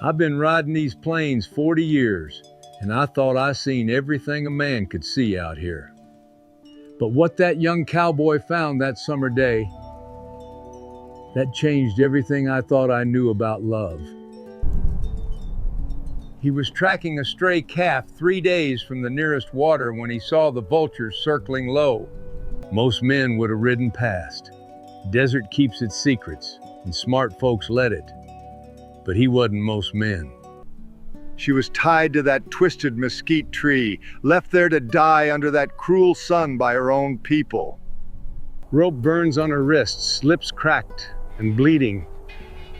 I've been riding these plains 40 years, and I thought I seen everything a man could see out here. But what that young cowboy found that summer day, that changed everything I thought I knew about love. He was tracking a stray calf 3 days from the nearest water when he saw the vultures circling low. Most men would have ridden past. Desert keeps its secrets, and smart folks let it. But he wasn't most men. She was tied to that twisted mesquite tree, left there to die under that cruel sun by her own people. Rope burns on her wrists, lips cracked and bleeding,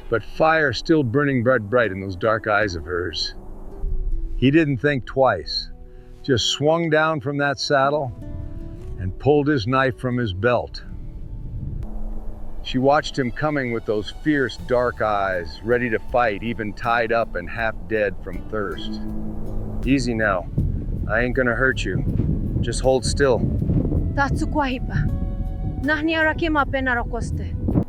but fire still burning bright in those dark eyes of hers. He didn't think twice, just swung down from that saddle and pulled his knife from his belt. She watched him coming with those fierce, dark eyes, ready to fight, even tied up and half dead from thirst. Easy now. I ain't gonna hurt you. Just hold still.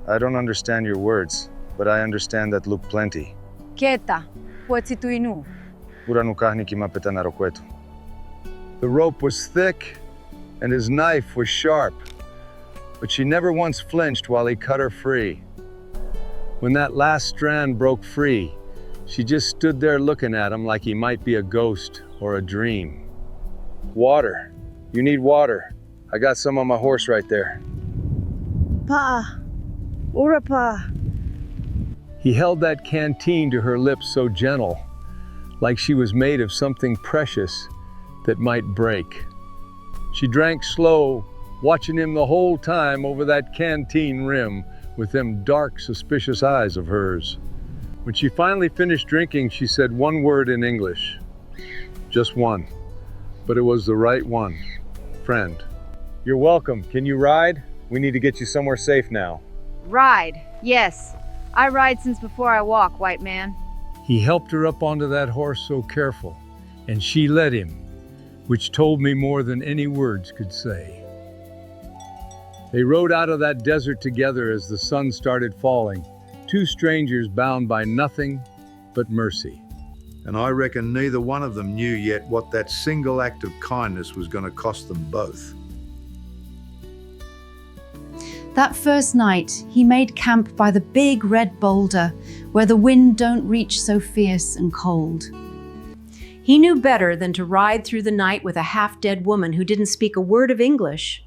I don't understand your words, but I understand that look plenty. Quieta, puetsituinu. The rope was thick, and his knife was sharp, but she never once flinched while he cut her free. When that last strand broke free, she just stood there looking at him like he might be a ghost or a dream. Water. You need water. I got some on my horse right there. Pa, urapa. He held that canteen to her lips so gentle, like she was made of something precious that might break. She drank slow, watching him the whole time over that canteen rim with them dark, suspicious eyes of hers. When she finally finished drinking, she said one word in English. Just one. But it was the right one. Friend. You're welcome. Can you ride? We need to get you somewhere safe now. Ride, yes. I ride since before I walk, white man. He helped her up onto that horse so careful, and she led him, which told me more than any words could say. They rode out of that desert together as the sun started falling, two strangers bound by nothing but mercy. And I reckon neither one of them knew yet what that single act of kindness was going to cost them both. That first night, he made camp by the big red boulder where the wind don't reach so fierce and cold. He knew better than to ride through the night with a half-dead woman who didn't speak a word of English.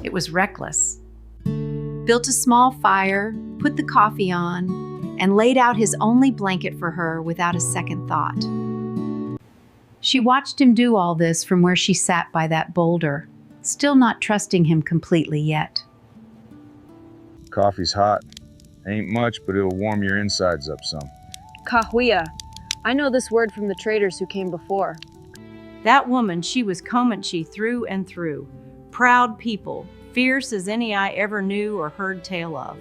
It was reckless. Built a small fire, put the coffee on, and laid out his only blanket for her without a second thought. She watched him do all this from where she sat by that boulder, still not trusting him completely yet. Coffee's hot. Ain't much, but it'll warm your insides up some. Kahuya. I know this word from the traders who came before. That woman, she was Comanche through and through. Proud people, fierce as any I ever knew or heard tale of.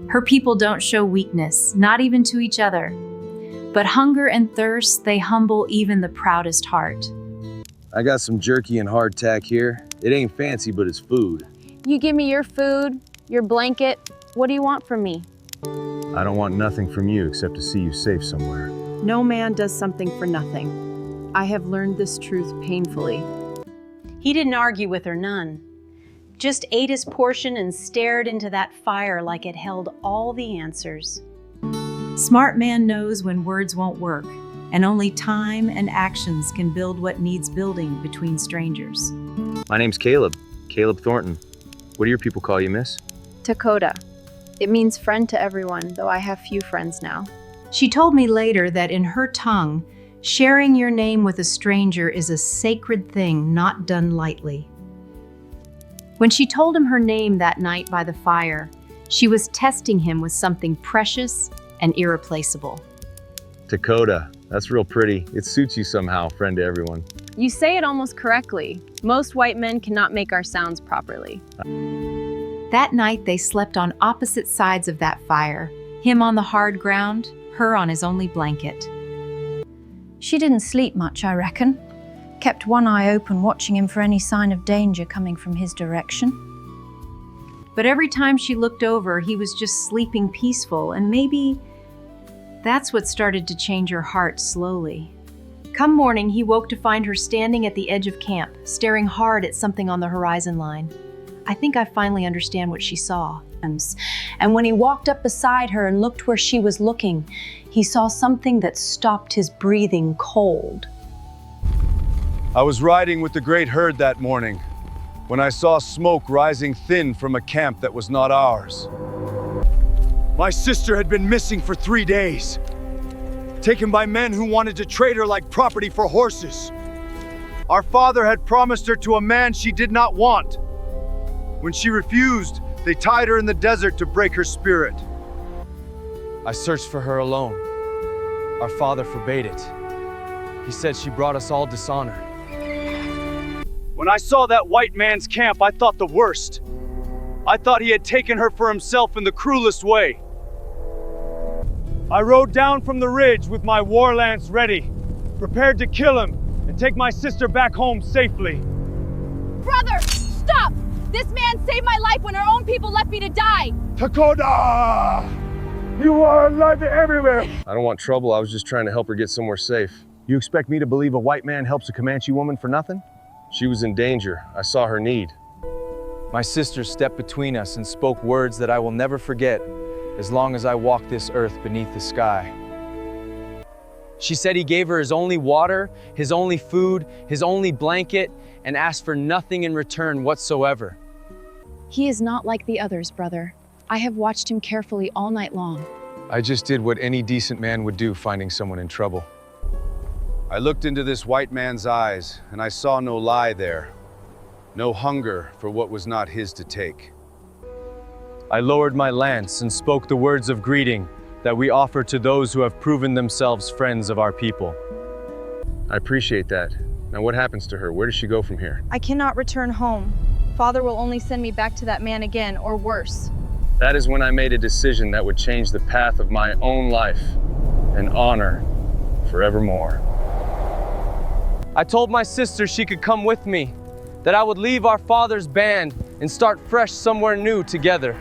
Her people don't show weakness, not even to each other. But hunger and thirst, they humble even the proudest heart. I got some jerky and hardtack here. It ain't fancy, but it's food. You give me your food, your blanket. What do you want from me? I don't want nothing from you except to see you safe somewhere. No man does something for nothing. I have learned this truth painfully. He didn't argue with her none. Just ate his portion and stared into that fire like it held all the answers. Smart man knows when words won't work, and only time and actions can build what needs building between strangers. My name's Caleb Thornton. What do your people call you, miss? Dakota. It means friend to everyone, though I have few friends now. She told me later that in her tongue, sharing your name with a stranger is a sacred thing not done lightly. When she told him her name that night by the fire, she was testing him with something precious and irreplaceable. Dakota. That's real pretty. It suits you somehow, friend to everyone. You say it almost correctly. Most white men cannot make our sounds properly. That night, they slept on opposite sides of that fire, him on the hard ground, her on his only blanket. She didn't sleep much, I reckon. Kept one eye open, watching him for any sign of danger coming from his direction. But every time she looked over, he was just sleeping peaceful and maybe That's what started to change her heart slowly. Come morning, he woke to find her standing at the edge of camp, staring hard at something on the horizon line. I think I finally understand what she saw. And when he walked up beside her and looked where she was looking, he saw something that stopped his breathing cold. I was riding with the great herd that morning when I saw smoke rising thin from a camp that was not ours. My sister had been missing for 3 days, taken by men who wanted to trade her like property for horses. Our father had promised her to a man she did not want. When she refused, they tied her in the desert to break her spirit. I searched for her alone. Our father forbade it. He said she brought us all dishonor. When I saw that white man's camp, I thought the worst. I thought he had taken her for himself in the cruelest way. I rode down from the ridge with my war lance ready, prepared to kill him and take my sister back home safely. Brother, stop! This man saved my life when our own people left me to die! Takoda! You are alive everywhere! I don't want trouble. I was just trying to help her get somewhere safe. You expect me to believe a white man helps a Comanche woman for nothing? She was in danger. I saw her need. My sister stepped between us and spoke words that I will never forget as long as I walk this earth beneath the sky. She said he gave her his only water, his only food, his only blanket, and asked for nothing in return whatsoever. He is not like the others, brother. I have watched him carefully all night long. I just did what any decent man would do finding someone in trouble. I looked into this white man's eyes, and I saw no lie there, no hunger for what was not his to take. I lowered my lance and spoke the words of greeting that we offer to those who have proven themselves friends of our people. I appreciate that. Now what happens to her? Where does she go from here? I cannot return home. Father will only send me back to that man again, or worse. That is when I made a decision that would change the path of my own life and honor forevermore. I told my sister she could come with me, that I would leave our father's band and start fresh somewhere new together.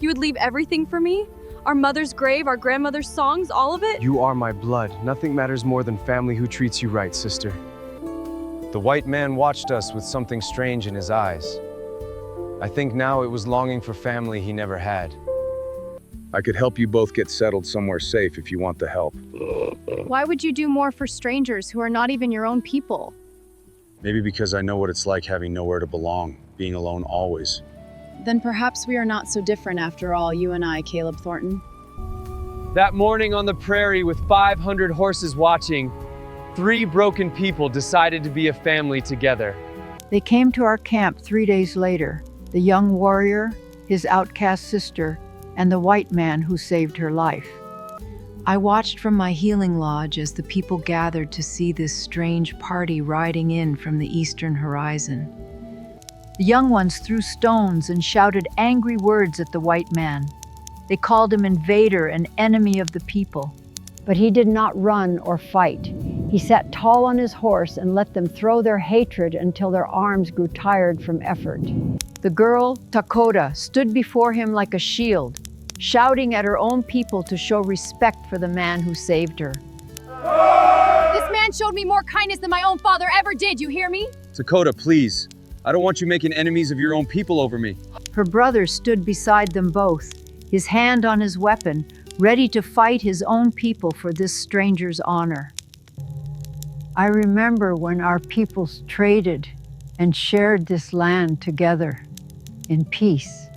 You would leave everything for me? Our mother's grave, our grandmother's songs, all of it? You are my blood. Nothing matters more than family who treats you right, sister. The white man watched us with something strange in his eyes. I think now it was longing for family he never had. I could help you both get settled somewhere safe if you want the help. Why would you do more for strangers who are not even your own people? Maybe because I know what it's like having nowhere to belong, being alone always. Then perhaps we are not so different after all, you and I, Caleb Thornton. That morning on the prairie with 500 horses watching, 3 broken people decided to be a family together. They came to our camp 3 days later, the young warrior, his outcast sister, and the white man who saved her life. I watched from my healing lodge as the people gathered to see this strange party riding in from the eastern horizon. The young ones threw stones and shouted angry words at the white man. They called him invader and enemy of the people. But he did not run or fight. He sat tall on his horse and let them throw their hatred until their arms grew tired from effort. The girl, Takoda, stood before him like a shield, shouting at her own people to show respect for the man who saved her. This man showed me more kindness than my own father ever did, you hear me? Takoda, please. I don't want you making enemies of your own people over me. Her brother stood beside them both, his hand on his weapon, ready to fight his own people for this stranger's honor. I remember when our peoples traded and shared this land together in peace.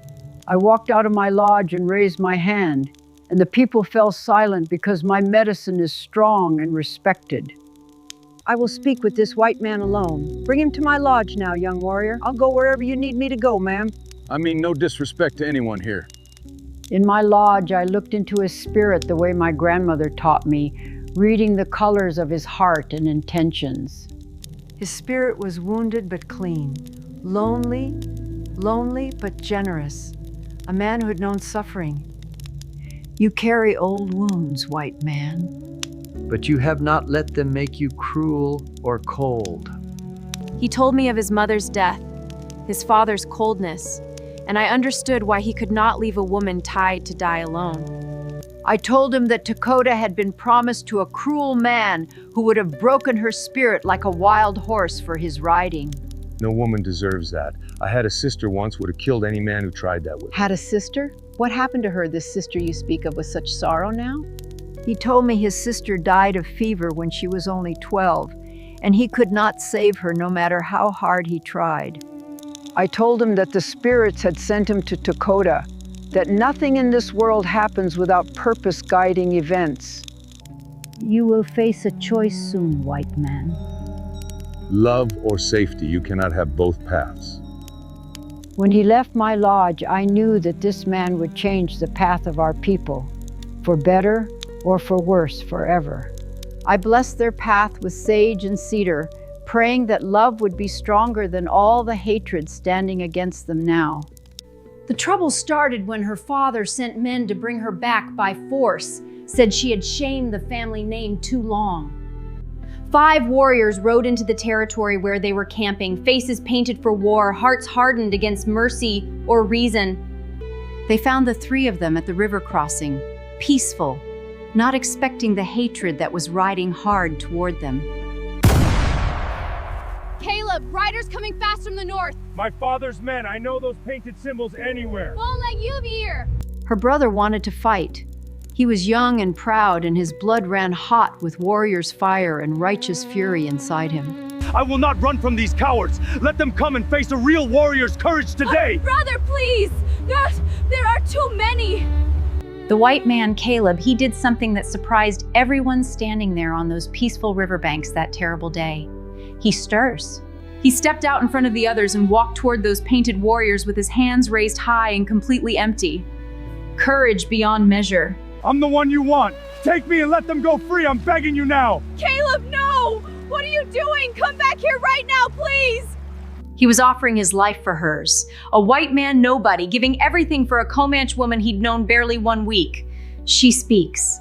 I walked out of my lodge and raised my hand, and the people fell silent because my medicine is strong and respected. I will speak with this white man alone. Bring him to my lodge now, young warrior. I'll go wherever you need me to go, ma'am. I mean, no disrespect to anyone here. In my lodge, I looked into his spirit the way my grandmother taught me, reading the colors of his heart and intentions. His spirit was wounded but clean, lonely but generous, a man who had known suffering. You carry old wounds, white man. But you have not let them make you cruel or cold. He told me of his mother's death, his father's coldness, and I understood why he could not leave a woman tied to die alone. I told him that Dakota had been promised to a cruel man who would have broken her spirit like a wild horse for his riding. No woman deserves that. I had a sister once would have killed any man who tried that with her. Had a sister? What happened to her, this sister you speak of with such sorrow now? He told me his sister died of fever when she was only 12, and he could not save her no matter how hard he tried. I told him that the spirits had sent him to Dakota, that nothing in this world happens without purpose guiding events. You will face a choice soon, white man. Love or safety, you cannot have both paths. When he left my lodge, I knew that this man would change the path of our people, for better or for worse forever. I blessed their path with sage and cedar, praying that love would be stronger than all the hatred standing against them now. The trouble started when her father sent men to bring her back by force, said she had shamed the family name too long. 5 warriors rode into the territory where they were camping, faces painted for war, hearts hardened against mercy or reason. They found the 3 of them at the river crossing, peaceful, not expecting the hatred that was riding hard toward them. Caleb, riders coming fast from the north. My father's men, I know those painted symbols anywhere. Won't let you be here. Her brother wanted to fight. He was young and proud, and his blood ran hot with warrior's fire and righteous fury inside him. I will not run from these cowards. Let them come and face a real warrior's courage today. Brother, please. There are too many. The white man, Caleb, he did something that surprised everyone standing there on those peaceful riverbanks that terrible day. He stirs. He stepped out in front of the others and walked toward those painted warriors with his hands raised high and completely empty. Courage beyond measure. I'm the one you want. Take me and let them go free. I'm begging you now. Caleb, no! What are you doing? Come back here right now, please! He was offering his life for hers. A white man nobody, giving everything for a Comanche woman he'd known barely 1 week. She speaks.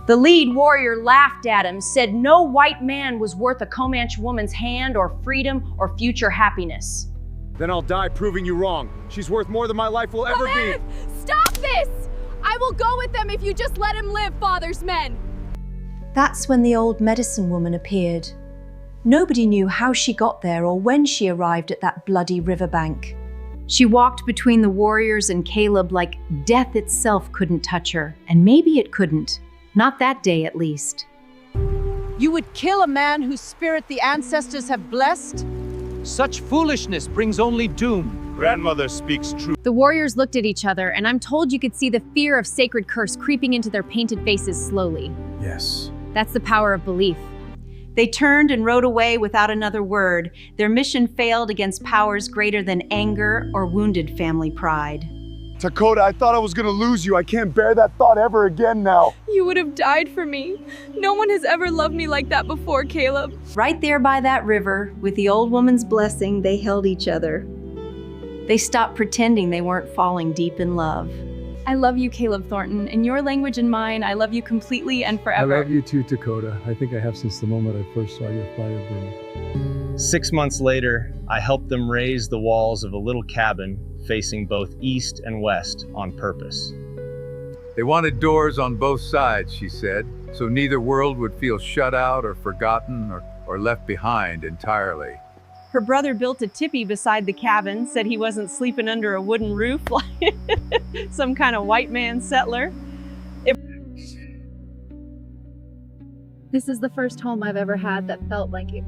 The lead warrior laughed at him, said no white man was worth a Comanche woman's hand or freedom or future happiness. Then I'll die proving you wrong. She's worth more than my life will ever be. Stop this! I will go with them if you just let him live, father's men. That's when the old medicine woman appeared. Nobody knew how she got there or when she arrived at that bloody riverbank. She walked between the warriors and Caleb like death itself couldn't touch her, and maybe it couldn't. Not that day, at least. You would kill a man whose spirit the ancestors have blessed? Such foolishness brings only doom. Grandmother speaks true. The warriors looked at each other, and I'm told you could see the fear of sacred curse creeping into their painted faces slowly. Yes. That's the power of belief. They turned and rode away without another word. Their mission failed against powers greater than anger or wounded family pride. Dakota, I thought I was gonna lose you. I can't bear that thought ever again now. You would have died for me. No one has ever loved me like that before, Caleb. Right there by that river, with the old woman's blessing, they held each other. They stopped pretending they weren't falling deep in love. I love you, Caleb Thornton. In your language and mine, I love you completely and forever. I love you too, Dakota. I think I have since the moment I first saw your fire burn. 6 months later, I helped them raise the walls of a little cabin facing both east and west on purpose. They wanted doors on both sides, she said, so neither world would feel shut out or forgotten or left behind entirely. Her brother built a tipi beside the cabin, said he wasn't sleeping under a wooden roof like some kind of white man settler. This is the first home I've ever had that felt like it.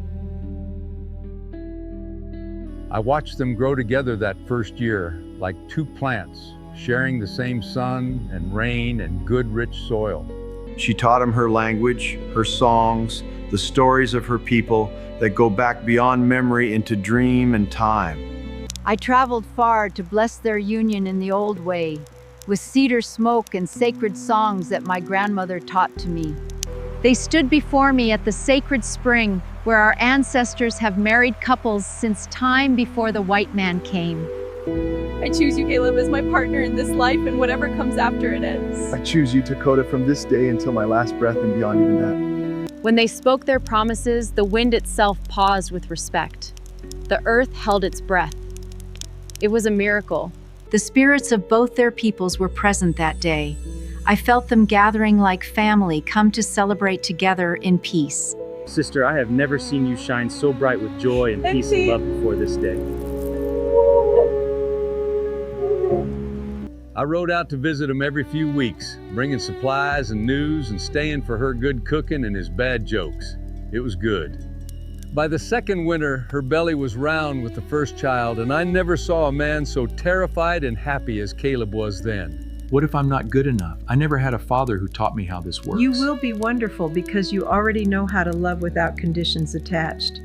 I watched them grow together that first year, like 2 plants, sharing the same sun and rain and good, rich soil. She taught him her language, her songs, the stories of her people that go back beyond memory into dream and time. I traveled far to bless their union in the old way, with cedar smoke and sacred songs that my grandmother taught to me. They stood before me at the sacred spring where our ancestors have married couples since time before the white man came. I choose you, Caleb, as my partner in this life and whatever comes after it ends. I choose you, Dakota, from this day until my last breath and beyond even that. When they spoke their promises, the wind itself paused with respect. The earth held its breath. It was a miracle. The spirits of both their peoples were present that day. I felt them gathering like family, come to celebrate together in peace. Sister, I have never seen you shine so bright with joy and peace and love before this day. I rode out to visit him every few weeks, bringing supplies and news and staying for her good cooking and his bad jokes. It was good. By the second winter, her belly was round with the first child, and I never saw a man so terrified and happy as Caleb was then. What if I'm not good enough? I never had a father who taught me how this works. You will be wonderful because you already know how to love without conditions attached.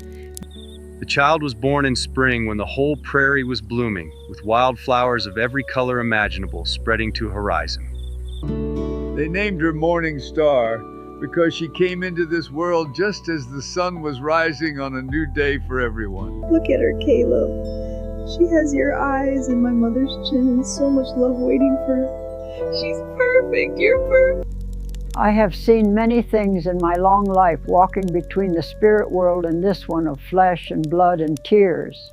The child was born in spring when the whole prairie was blooming, with wildflowers of every color imaginable spreading to horizon. They named her Morning Star because she came into this world just as the sun was rising on a new day for everyone. Look at her, Caleb. She has your eyes and my mother's chin and so much love waiting for her. She's perfect. You're perfect. I have seen many things in my long life walking between the spirit world and this one of flesh and blood and tears.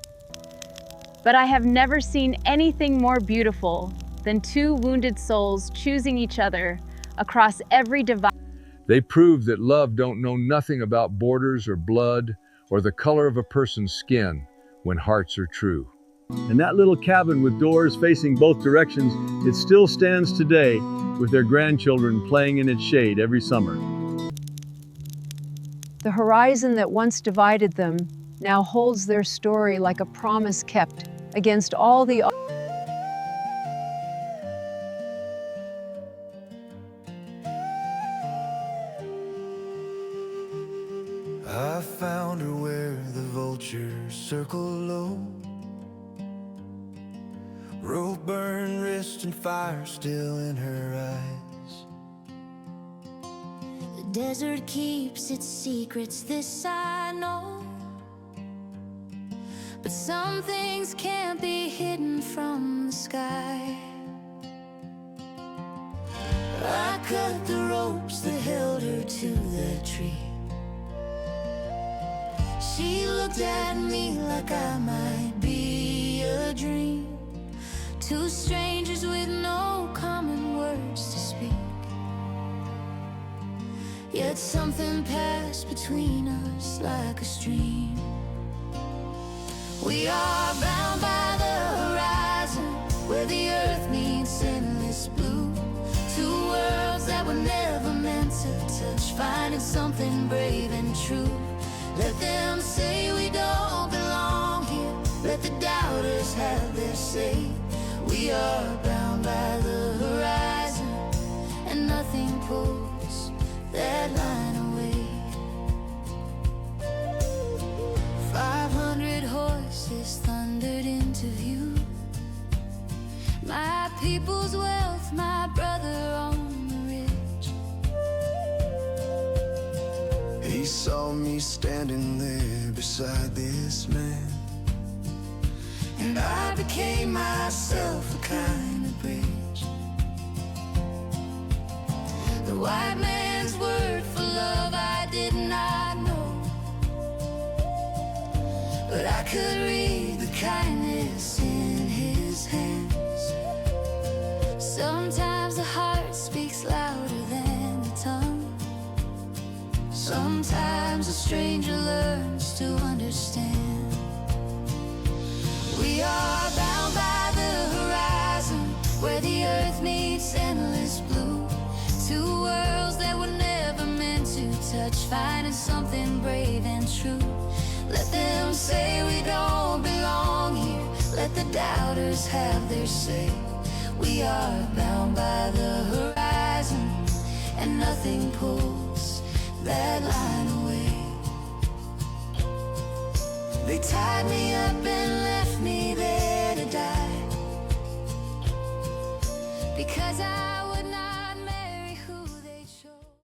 But I have never seen anything more beautiful than two wounded souls choosing each other across every divide. They prove that love don't know nothing about borders or blood or the color of a person's skin when hearts are true. And that little cabin with doors facing both directions, it still stands today with their grandchildren playing in its shade every summer. The horizon that once divided them now holds their story like a promise kept against all the I found her where the vultures circle low. Rope burned wrist and fire still in her eyes. The desert keeps its secrets, this I know. But some things can't be hidden from the sky. I cut the ropes that held her to that tree. She looked at me like I might be a dream. Two strangers with no common words to speak. Yet something passed between us like a stream. We are bound by the horizon, where the earth meets endless blue. Two worlds that were never meant to touch, finding something brave and true. Let them say we don't belong here, let the doubters have their say. We are bound by the horizon, and nothing pulls that line away. 500 horses thundered into view. My people's wealth, my brother on the ridge. He saw me standing there beside this man, and I became myself a kind of bridge. The white man's word for love I did not know, but I could read the kindness in his hands. Sometimes the heart speaks louder than the tongue. Sometimes a stranger learns to understand. We are bound by the horizon, where the earth meets endless blue. Two worlds that were never meant to touch, finding something brave and true. Let them say we don't belong here, let the doubters have their say. We are bound by the horizon, and nothing pulls that line away. They tied me up and left me there to die, because I